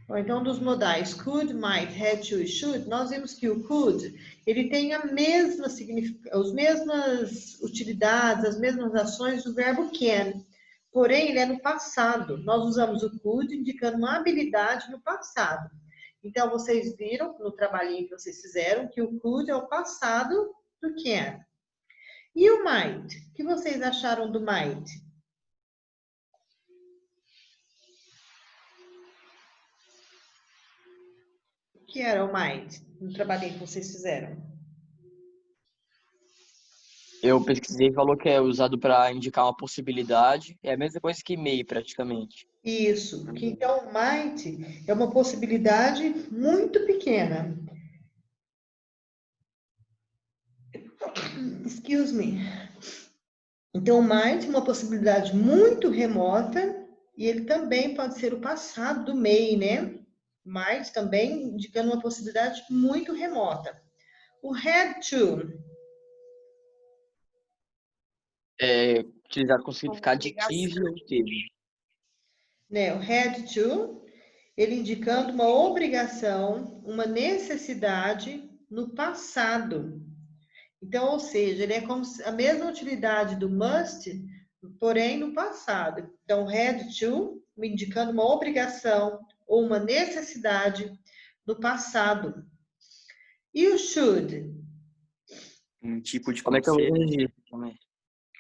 Bom, então, dos modais could, might, had, to e should, nós vimos que o could, ele tem a mesma as mesmas utilidades, as mesmas ações do verbo can. Porém, ele é no passado. Nós usamos o could indicando uma habilidade no passado. Então, vocês viram no trabalhinho que vocês fizeram que o could é o passado do can. E o might? O que vocês acharam do might? O que era o might no trabalhinho que vocês fizeram? Eu pesquisei e falou que é usado para indicar uma possibilidade. É a mesma coisa que may, praticamente. Isso, que então might é uma possibilidade muito pequena. Excuse me. Então, might é uma possibilidade muito remota e ele também pode ser o passado do may, né? Might também indicando uma possibilidade muito remota. O had to. É utilizado com significado de tive ou teve. Né? O had to, ele indicando uma obrigação, uma necessidade no passado. Então, ou seja, ele é como a mesma utilidade do must, porém no passado. Então, had to, indicando uma obrigação ou uma necessidade no passado. E o should? Um tipo de Como é que eu conselho. uso isso também?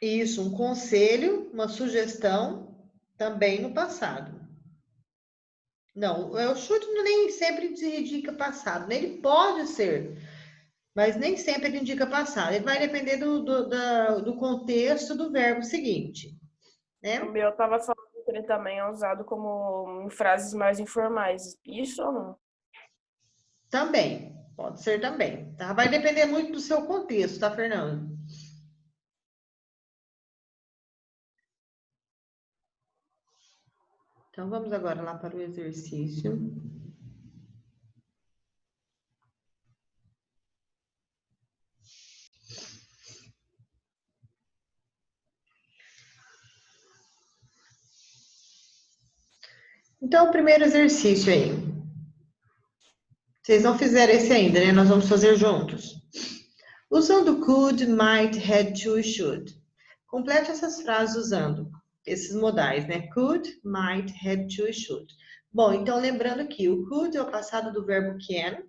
Isso, um conselho, uma sugestão, também no passado. Não, o should nem sempre indica passado, né? Ele pode ser, mas nem sempre ele indica passado. Ele vai depender do contexto do verbo seguinte, né? O meu estava falando que ele também é usado como em frases mais informais. Isso ou não? Também, pode ser também, tá? Vai depender muito do seu contexto, tá, Fernando? Então, vamos agora lá para o exercício. Então, o primeiro exercício aí. Vocês não fizeram esse ainda, né? Nós vamos fazer juntos. Usando could, might, had, to e should. Complete essas frases usando esses modais, né? Could, might, had, to e should. Bom, então lembrando que o could é o passado do verbo can,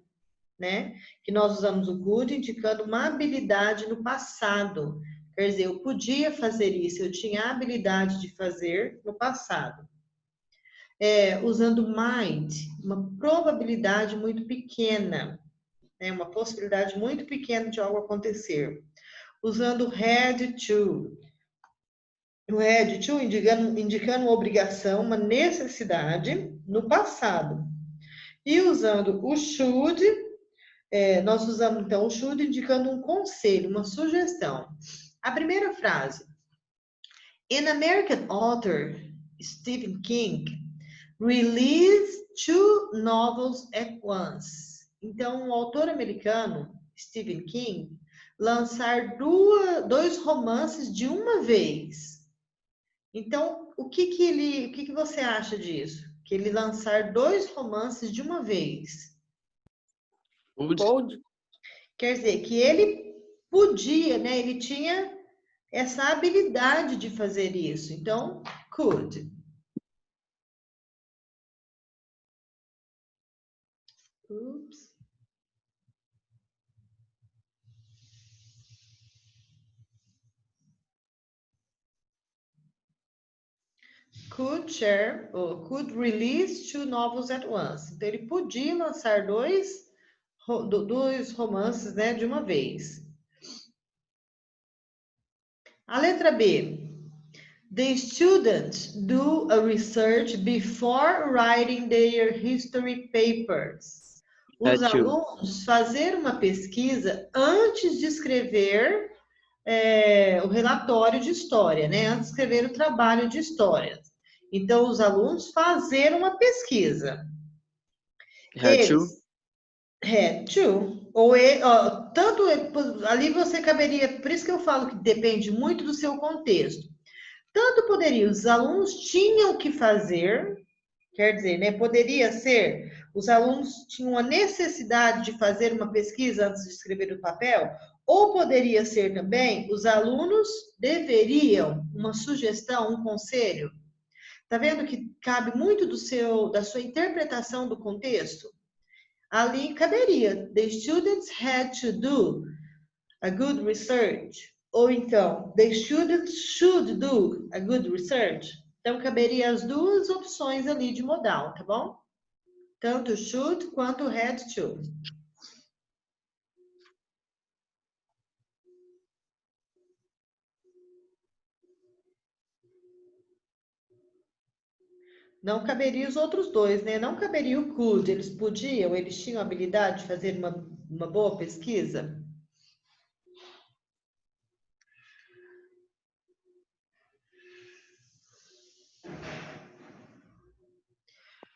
né? Que nós usamos o could indicando uma habilidade no passado. Quer dizer, eu podia fazer isso, eu tinha a habilidade de fazer no passado. Usando might, uma probabilidade muito pequena, né? Uma possibilidade muito pequena de algo acontecer. Usando had to. O had to indicando uma obrigação, uma necessidade no passado. E usando o should, nós usamos então o should indicando um conselho, uma sugestão. A primeira frase. An American author, Stephen King, released 2 novels at once. Então, o autor americano, Stephen King, lançar 2 romances de uma vez. Então, o que você acha disso? Que ele lançar 2 romances de uma vez. Could. Quer dizer, que ele podia, né? Ele tinha essa habilidade de fazer isso. Então, could. Oops. Could share, ou could release 2 novels at once. Então, ele podia lançar 2 romances, né, de uma vez. A letra B. The students do a research before writing their history papers. Os alunos fazem uma pesquisa antes de escrever o relatório de história, né? Antes de escrever o trabalho de história. Então, os alunos fazem uma pesquisa. Had to. Tanto ali você caberia, por isso que eu falo que depende muito do seu contexto. Tanto poderia, os alunos tinham que fazer, Quer dizer, né, poderia ser, os alunos tinham a necessidade de fazer uma pesquisa antes de escrever no papel, ou poderia ser também, os alunos deveriam, uma sugestão, um conselho. Tá vendo que cabe muito da sua interpretação do contexto? Ali caberia, the students had to do a good research. Ou então, the students should do a good research. Então, caberia as duas opções ali de modal, tá bom? Tanto should quanto had to. Não caberia os outros dois, né? Não caberia o could. Eles podiam, eles tinham a habilidade de fazer uma boa pesquisa.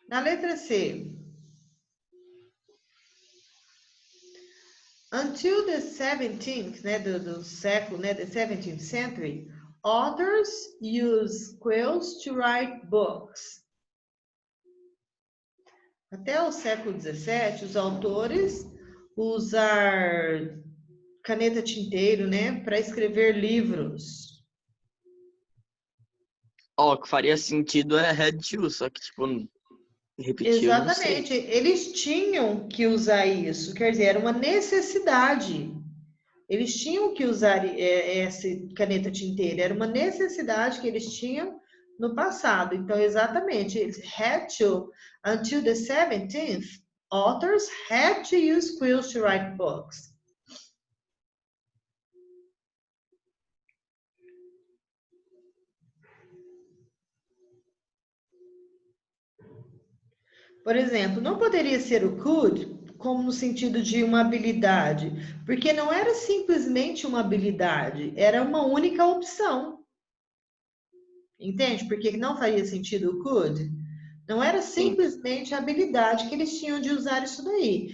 Na letra C. Until the 17th, né, do século, né, the 17th century, authors used quills to write books. Até o século 17, os autores usar caneta tinteiro, né, para escrever livros. Ó, o que faria sentido é had to, só que, tipo, repetir, eu não sei. Exatamente, eles tinham que usar isso, quer dizer, era uma necessidade. Eles tinham que usar essa caneta tinteira, era uma necessidade que eles tinham no passado. Então, exatamente, eles had to, until the 17th, authors had to use quills to write books. Por exemplo, não poderia ser o could como no sentido de uma habilidade, porque não era simplesmente uma habilidade, era uma única opção. Entende? Porque não faria sentido o could? Não era simplesmente a habilidade que eles tinham de usar isso daí,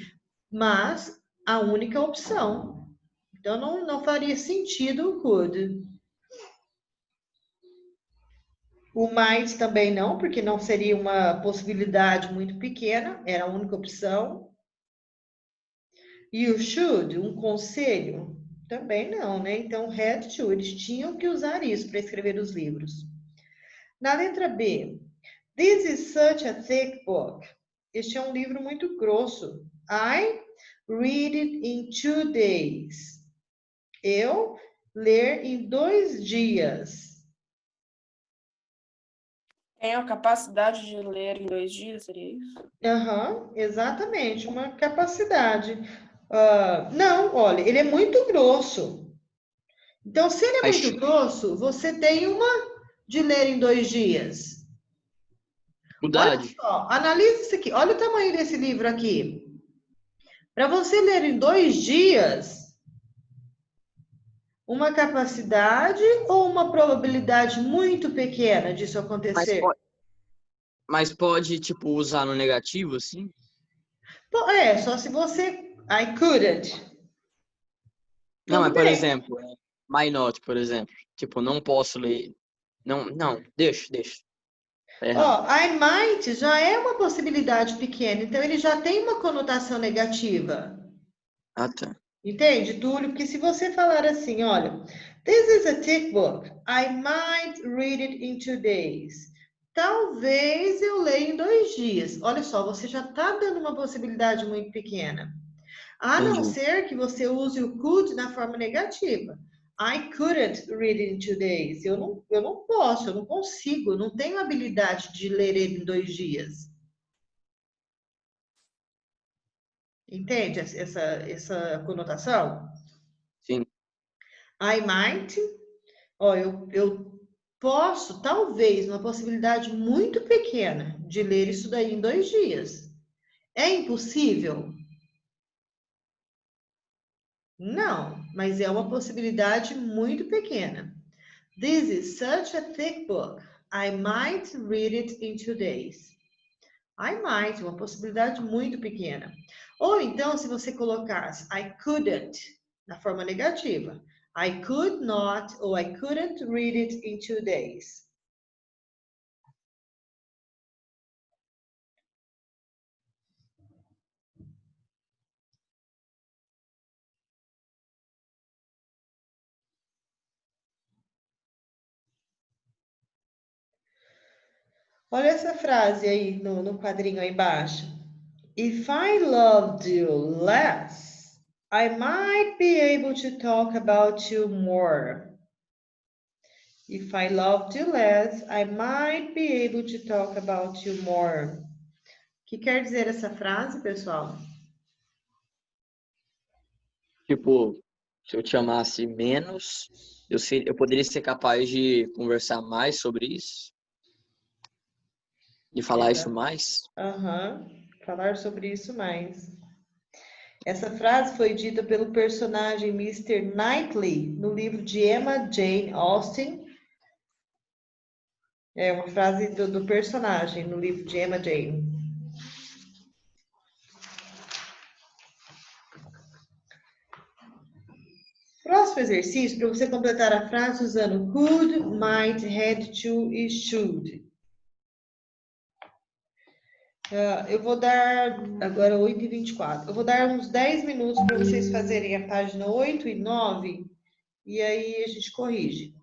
mas a única opção. Então não faria sentido o could. O might também não, porque não seria uma possibilidade muito pequena, era a única opção. E o should, um conselho, também não, né? Então, had to, eles tinham que usar isso para escrever os livros. Na letra B, this is such a thick book. Este é um livro muito grosso. I read it in 2 days. Eu ler em 2 dias. Tem a capacidade de ler em 2 dias, seria isso? Exatamente, uma capacidade. Não, olha, ele é muito grosso. Então, se ele é muito grosso, você tem uma de ler em 2 dias. Olha só, analisa isso aqui. Olha o tamanho desse livro aqui. Para você ler em 2 dias, uma capacidade ou uma probabilidade muito pequena disso acontecer? Mas pode, tipo, usar no negativo, assim? Só se você... I couldn't. Não, Tudo mas, por bem. exemplo, might not, por exemplo. Tipo, não posso ler. Não, deixa. Tá errado. I might já é uma possibilidade pequena, então ele já tem uma conotação negativa. Ah, tá. Entende, Túlio? Porque se você falar assim, olha, this is a thick book, I might read it in 2 days. Talvez eu leia em 2 dias. Olha só, você já está dando uma possibilidade muito pequena. A não Entendi. ser que você use o could na forma negativa. I couldn't read it in 2 days. Eu não posso, eu não consigo, eu não tenho habilidade de ler ele em 2 dias. Entende essa conotação? Sim. I might, eu posso, talvez, uma possibilidade muito pequena de ler isso daí em 2 dias. É impossível? Não, mas é uma possibilidade muito pequena. This is such a thick book. I might read it in 2 days. I might, uma possibilidade muito pequena. Ou então, se você colocasse I couldn't na forma negativa. I could not ou I couldn't read it in 2 days. Olha essa frase aí no quadrinho aí embaixo. If I loved you less, I might be able to talk about you more. If I loved you less, I might be able to talk about you more. O que quer dizer essa frase, pessoal? Tipo, se eu te amasse menos, eu poderia ser capaz de conversar mais sobre isso? E falar isso mais? Aham, falar sobre isso mais. Essa frase foi dita pelo personagem Mr. Knightley no livro de Emma Jane Austen. É uma frase do personagem no livro de Emma Jane. Próximo exercício, para você completar a frase usando could, might, had to e should. Eu vou dar, agora 8h24, eu vou dar uns 10 minutos para vocês fazerem a página 8 e 9, e aí a gente corrige,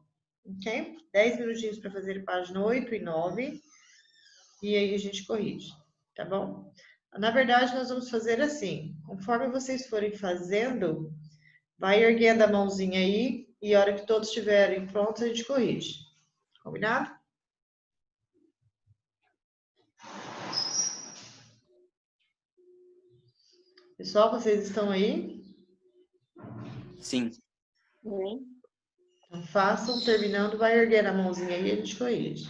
ok? 10 minutinhos para fazer a página 8 e 9, e aí a gente corrige, tá bom? Na verdade, nós vamos fazer assim, conforme vocês forem fazendo, vai erguendo a mãozinha aí, e a hora que todos estiverem prontos, a gente corrige, combinado? Pessoal, vocês estão aí? Sim. Sim. Então, façam, terminando, vai erguer a mãozinha aí e a gente corrige.